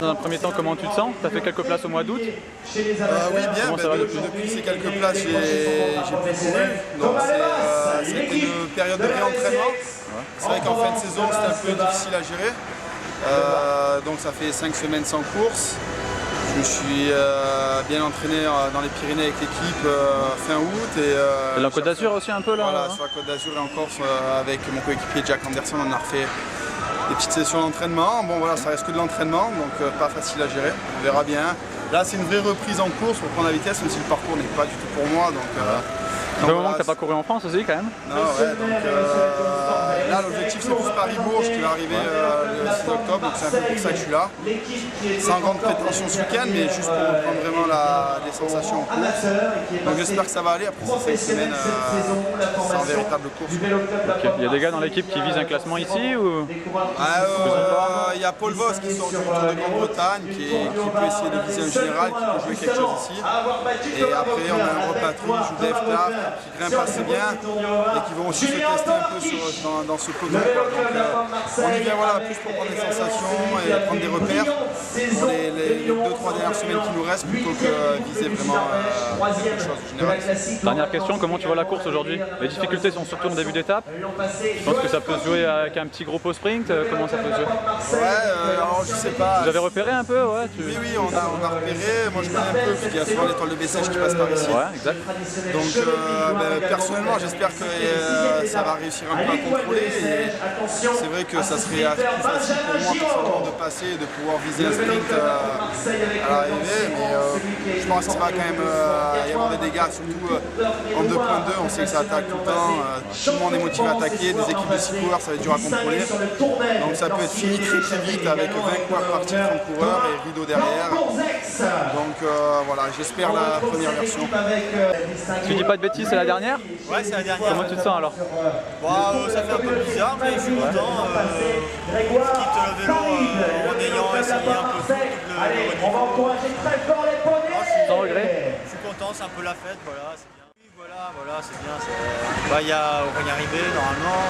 dans un premier temps comment tu te sens? Tu as fait quelques places au mois d'août? Oui, bien. Depuis ces quelques places, j'ai pu courir. Donc c'était une période de réentraînement. C'est vrai qu'en fin de saison, c'était un peu difficile à gérer. Donc ça fait 5 semaines sans course. Je me suis bien entraîné dans les Pyrénées avec l'équipe fin août. Et la Côte d'Azur aussi un peu là? Voilà, sur la Côte d'Azur et en Corse avec mon coéquipier Jack Anderson, on a refait des petites sessions d'entraînement. Bon voilà, ça reste que de l'entraînement, donc pas facile à gérer, on verra bien. Là c'est une vraie reprise en course pour prendre la vitesse, même si le parcours n'est pas du tout pour moi. Donc, ça fait un moment que tu n'as pas couru en France aussi quand même? Non, ouais, donc là l'objectif c'est plus Paris-Bourges qui va arriver le 6 octobre, donc c'est un peu pour ça que je suis là. Sans grande prétention ce week-end, mais juste pour reprendre vraiment des sensations en course. Donc j'espère que ça va aller après ces 5 semaines sans véritable course. Okay. Il y a des gars dans l'équipe qui visent un classement ici ou... Il y a Paul Voss qui sort du Tour de Grande-Bretagne, qui peut essayer de viser un général, qui peut jouer quelque chose ici. Et après on a un repatrie, Judef Taf, qui grimpent assez bien et qui vont aussi se tester un peu dans ce peloton. Donc on y vient voilà, plus pour prendre des sensations et prendre des repères pour les 2-3 dernières semaines qui nous restent plutôt que viser vraiment quelque chose de général. Dernière question, comment tu vois la course aujourd'hui? Les difficultés sont surtout en début d'étape. Je pense que ça peut se jouer avec un petit groupe au sprint. Comment ça peut se jouer? Ouais, alors je sais pas. Vous avez repéré un peu? Ouais, Oui, on a repéré. Moi je connais un peu parce qu'il y a souvent l'étoile de Bessèges qui passe par ici. Ouais, exact. Donc personnellement j'espère que ça va réussir un peu à contrôler. C'est vrai que ça serait plus facile pour moi personnellement de passer et de pouvoir viser un sprint à l'arrivée. Mais je pense qu'il va quand même y avoir des dégâts, surtout en 2.2, on sait que ça attaque tout le temps. Tout le monde est motivé à attaquer, des équipes de 6 coureurs, ça va être dur à contrôler. Donc ça peut être fini très vite avec 20 coureurs partis, 30 coureurs et rideau derrière. Donc voilà, j'espère la première version. Tu dis pas de bêtises, c'est la dernière? Ouais, c'est la dernière. Comment tu te sens alors? Ça fait un peu bizarre, mais je suis content. Je quitte le vélo en ayant essayé un peu tout le niveau. Sans regret? Je suis content, c'est un peu la fête, voilà, c'est bien. Oui, voilà, c'est bien. Il y a Aurélien Ribé normalement,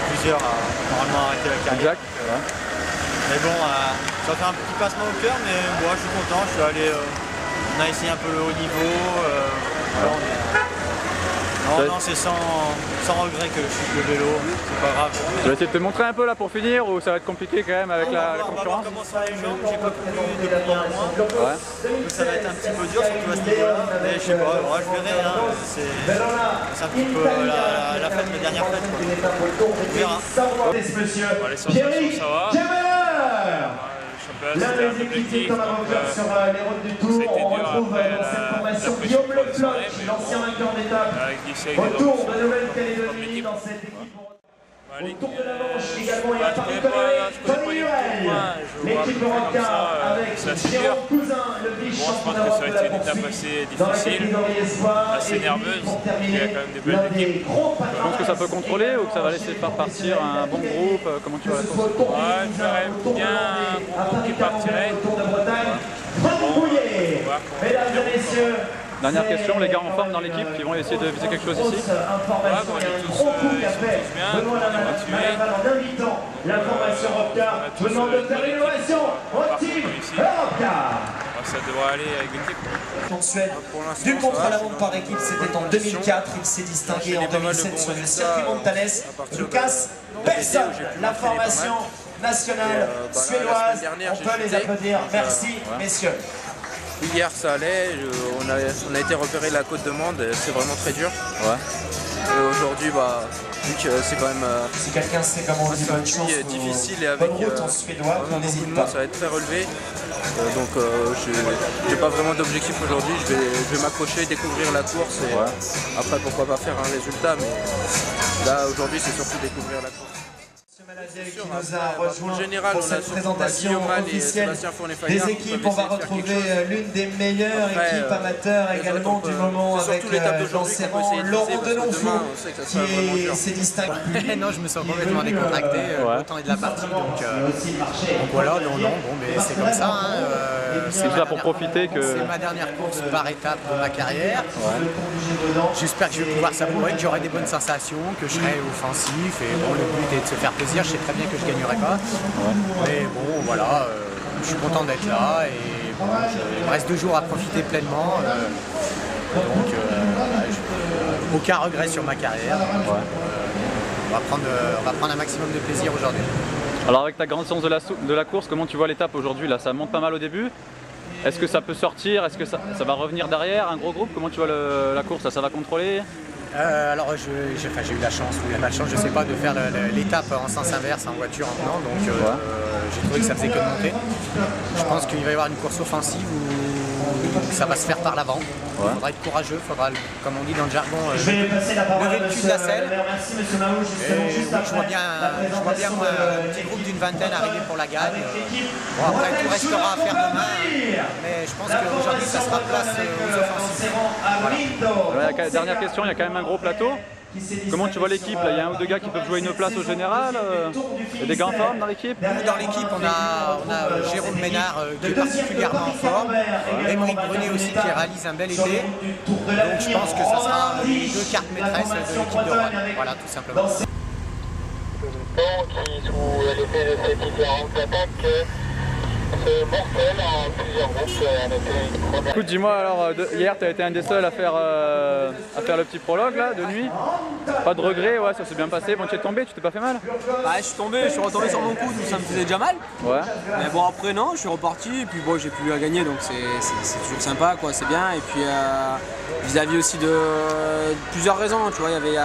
plusieurs a normalement arrêté la carrière. Exact. Mais bon, ça fait un petit passement au cœur, mais moi je suis content, je suis allé, on a essayé un peu le haut niveau. Non, c'est sans regret que je suis le vélo, c'est pas grave. Tu vas essayer de te montrer un peu là pour finir ou ça va être compliqué quand même avec la concurrence? On va voir comment ça les jambes, j'ai pas couru depuis un mois. Ouais. Donc ça va être un petit peu dur surtout à ce niveau-là, mais je sais pas, je verrai, c'est un petit peu la fête, la dernière fête. On verra. Les sensations, ça va. L'un des équipiers Thomas Roger sur les routes du Tour. On retrouve dans cette formation Guillaume Leclerc, l'ancien vainqueur d'étape. Retour de Nouvelle-Calédonie dans cette équipe. Autour de la Manche également, il y a Paris-Tony Lurel. L'équipe Europcar avec Jérôme Cousin, le vice-champion d'Europe de la poursuite. Dans la catégorie espoir, assez nerveuse, il y a quand même des belles équipes. Tu penses que ça peut contrôler ou que ça va laisser faire partir un bon groupe? Comment tu vas la course? Ouais, je verrais bien un bon groupe qui partirait. Mesdames et messieurs, dernière question, les gars en forme dans l'équipe qui vont essayer de viser quelque chose ici? Ouais, bon, ils sont tous bien, on est motivés. L'information Europcar demande de faire l'innovation au team Europcar. Ça devrait aller avec l'équipe. En Suède, du contre-la-montre par équipe, c'était en 2004. Il s'est distingué en 2007 sur le circuit Montales. Lucas Persson, la formation nationale suédoise. On peut les applaudir. Merci, messieurs. Hier ça allait, on a été repéré la côte de Mende, c'est vraiment très dur. Ouais. Et aujourd'hui, vu que c'est quand même si quelqu'un sait comment on dit bonne chance, difficile et avec bonne route en suédois, vraiment beaucoup de monde, ça va être très relevé. Donc j'ai pas vraiment d'objectif aujourd'hui, je vais m'accrocher, découvrir la course et après pourquoi pas faire un résultat, mais là aujourd'hui c'est surtout découvrir la course. Qui nous a rejoint général, pour cette présentation officielle des équipes. On va retrouver l'une des meilleures équipes amateurs également du moment avec l'enserrant Laurent Denonfou qui s'est distingué. Non, je me sens complètement décontracté, autant est de la partie, donc voilà, bon, mais c'est comme ça. C'est là pour profiter que... C'est ma dernière course par étape de ma carrière. J'espère que je vais pouvoir savourer, que j'aurai des bonnes sensations, que je serai offensif et bon, le but est de se faire plaisir. Je sais très bien que je ne gagnerai pas, mais bon, voilà, je suis content d'être là et bon, il me reste 2 jours à profiter pleinement. Donc aucun regret sur ma carrière. On va prendre un maximum de plaisir aujourd'hui. Alors avec ta grande science de la course, comment tu vois l'étape aujourd'hui? Là, ça monte pas mal au début. Est-ce que ça peut sortir? Est-ce que ça va revenir derrière? Un gros groupe? Comment tu vois la course? Ça va contrôler? Alors j'ai eu la chance ou la malchance, je sais pas, de faire l'étape en sens inverse en voiture en venant, donc j'ai trouvé que ça faisait que de monter. Je pense qu'il va y avoir une course offensive où ça va se faire par l'avant. Il faudra être courageux, il faudra, comme on dit dans le jargon, lever le cul de la selle. Je vois bien un petit groupe d'une vingtaine arriver pour la gagne. Bon, après tout restera à faire demain, mais je pense qu'aujourd'hui ça sera place aux offensives. Voilà. Dernière question, il y a quand même un gros plateau. Comment tu vois l'équipe? Il y a 1 ou 2 gars qui peuvent jouer une place au général? Il y a des gars en forme dans l'équipe? Nous, dans l'équipe, on a Jérôme Ménard qui est particulièrement en forme, Émeric Brunet aussi qui réalise un bel été. Donc je pense que ça sera les 2 cartes maîtresses de l'équipe de Roanne. Voilà, tout simplement. Qui, sous l'effet de ces différentes attaques, se morcellent en plusieurs groupes. Écoute, dis-moi alors, hier tu as été un des seuls à faire le petit prologue là, de nuit. Pas de regret, ouais, ça s'est bien passé. Bon, tu es tombé, tu t'es pas fait mal? Bah, je suis retombé sur mon coude, ça me faisait déjà mal. Ouais. Mais bon, après non, je suis reparti et puis bon, j'ai pu gagner, donc c'est toujours sympa, quoi, c'est bien. Et puis vis-à-vis aussi de plusieurs raisons, tu vois, il y avait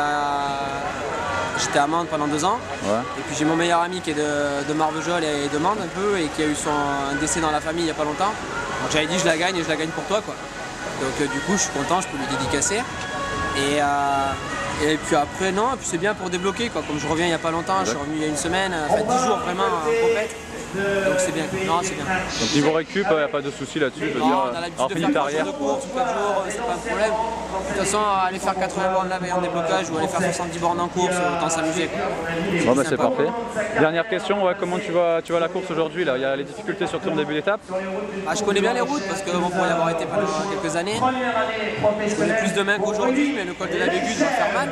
j'étais à Mende pendant 2 ans, et puis j'ai mon meilleur ami qui est de Marvejols et de Mende un peu, et qui a eu un décès dans la famille il n'y a pas longtemps. Donc j'avais dit je la gagne et je la gagne pour toi, quoi. Donc du coup je suis content, je peux lui dédicacer. Et puis après non, et puis c'est bien pour débloquer, quoi. Comme je reviens il n'y a pas longtemps, je suis revenu il y a une semaine, enfin 10 jours vraiment en compète. Donc c'est bien, non c'est bien. Donc niveau récup, il n'y a pas de souci là-dessus, je veux dire, on a l'habitude de faire 4 jours de course ou 4 jours, c'est pas un problème. De toute façon, aller faire 80 bornes la veille en déblocage ou aller faire 70 bornes en course, autant s'amuser. Bon bah c'est parfait. Dernière question, comment tu vois la course aujourd'hui là? Il y a les difficultés surtout en début d'étape. Je connais bien les routes parce que bon, pour y avoir été pendant quelques années, je connais plus de mains qu'aujourd'hui, mais le col de la Bégude va faire mal.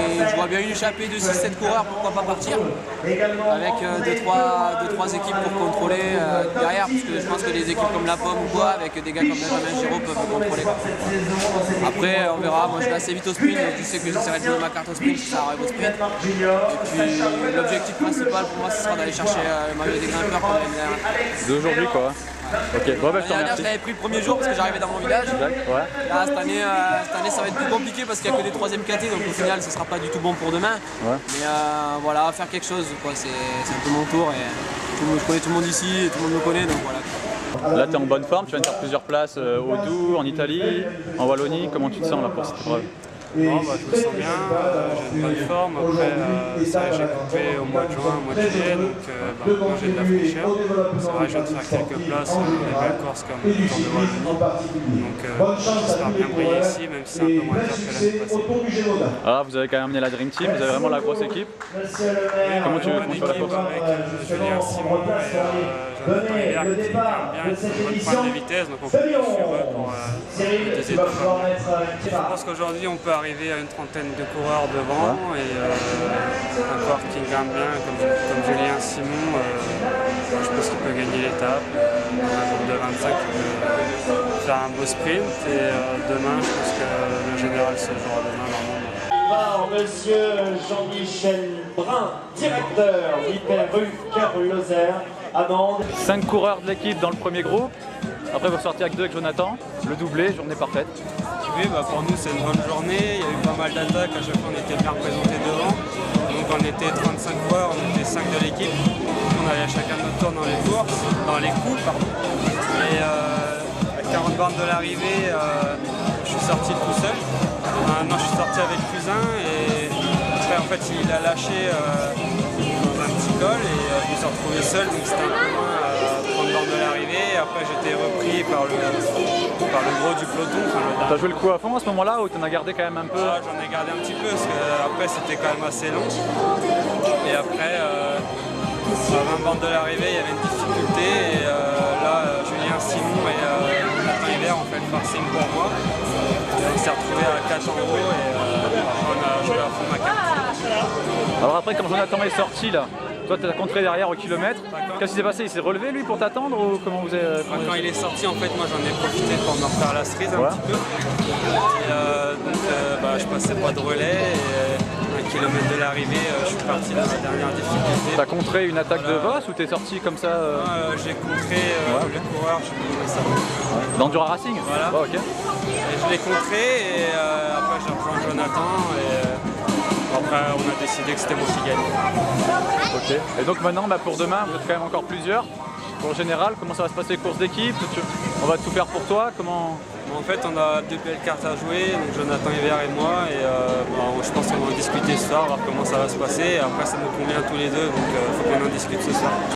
Et je vois bien une échappée de 6-7 coureurs, pourquoi pas partir, avec 2-3 équipes pour contrôler derrière, parce que je pense que des équipes comme La Pomme ou quoi, avec des gars comme Benjamin Giraud peuvent contrôler. Après on verra, moi je vais assez vite au sprint, donc je sais que j'essaierai de jouer ma carte au sprint si ça arrive au sprint. Et puis l'objectif principal pour moi ce sera d'aller chercher le maillot des grimpeurs comme l'année dernière. D'aujourd'hui quoi. Ok, bon bah je te remercie. Je l'avais pris le premier jour parce que j'arrivais dans mon village. Là, cette année ça va être plus compliqué parce qu'il n'y a que des 3e KT, donc au final ce sera pas du tout bon pour demain. Mais voilà, faire quelque chose, quoi. C'est un peu mon tour et je connais tout le monde ici, et tout le monde me connaît, donc voilà. Là tu es en bonne forme, tu viens de faire plusieurs places au Doubs, en Italie, en Wallonie. Comment tu te sens là pour cette épreuve? Non, je me sens bien, j'ai une bonne forme. Après, ça j'ai coupé au mois de juin, au mois de juillet, donc maintenant j'ai de la fraîcheur. C'est vrai que je viens de faire quelques places dans des belles courses comme le Tour de Wallonie. Donc j'espère bien briller ici, même si c'est un peu moins dur que l'année passée. Alors vous avez quand même amené la Dream Team, vous avez vraiment la grosse équipe. Comment tu vois la course? Avec Julien Simon et Jonathan Hébert qui tiennent bien, ils ont une bonne pointe de vitesse, donc on peut être heureux pour les étapes. Je pense qu'aujourd'hui on peut arriver à une trentaine de coureurs devant et un coureur qui grimpe bien comme Julien Simon, je pense qu'il peut gagner l'étape. Un groupe de 25 qui peut faire un beau sprint et demain je pense que le général se jouera demain normalement. Monsieur Jean-Michel Brun, directeur d'Hyper-Rue-Cœur-Lozère à Mende. 5 coureurs de l'équipe dans le premier groupe. Après vous sortez avec 2 avec Jonathan, le doublé, journée parfaite. Oui, pour nous c'est une bonne journée, il y a eu pas mal d'attaques, à chaque fois on était bien représentés devant. Donc on était 35 coureurs, on était 5 de l'équipe. On allait chacun notre tour dans les courses, dans les coups, pardon. Et à 40 bornes de l'arrivée, je suis sorti tout seul. Maintenant je suis sorti avec Cousin et après en fait il a lâché dans un petit col et je me suis retrouvé seul, donc c'était un peu loin à 30 bornes de l'arrivée. Après j'étais repris par le gros du peloton. T'as joué le coup à fond à ce moment-là ou t'en as gardé quand même un peu? J'en ai gardé un petit peu parce que après c'était quand même assez long. Et après à 20 bornes de l'arrivée il y avait une difficulté et là Julien Simon et Jonathan Hébert ont fait le forcing pour moi. Il s'est retrouvé à 4 en haut et on a joué à fond ma carte. Alors après quand Jonathan est sorti là, toi tu as contré derrière au kilomètre. Qu'est-ce qui s'est passé? Il s'est relevé lui pour t'attendre ou comment vous avez... Quand il est sorti, en fait, moi j'en ai profité pour me refaire la cerise un petit peu. Je passais pas de relais et 1 kilomètre de l'arrivée, je suis parti dans la dernière difficulté. T'as contré une attaque de Vos ou t'es sorti comme ça J'ai contré le coureur, je sais plus comment ça s'appelle. D'Endura Racing? Voilà. Oh, ok. Et je l'ai contré et après j'ai rejoint Jonathan et après on a décidé que c'était moi qui gagnais. Ok. Et donc maintenant pour demain, vous êtes quand même encore plusieurs. Pour le général, comment ça va se passer, course d'équipe? On va tout faire pour toi? Comment... En fait, on a 2 belles cartes à jouer, donc Jonathan Hivert et moi, et je pense qu'on va en discuter ce soir, voir comment ça va se passer. Et après, ça nous convient tous les deux, donc il faut qu'on en discute ce soir.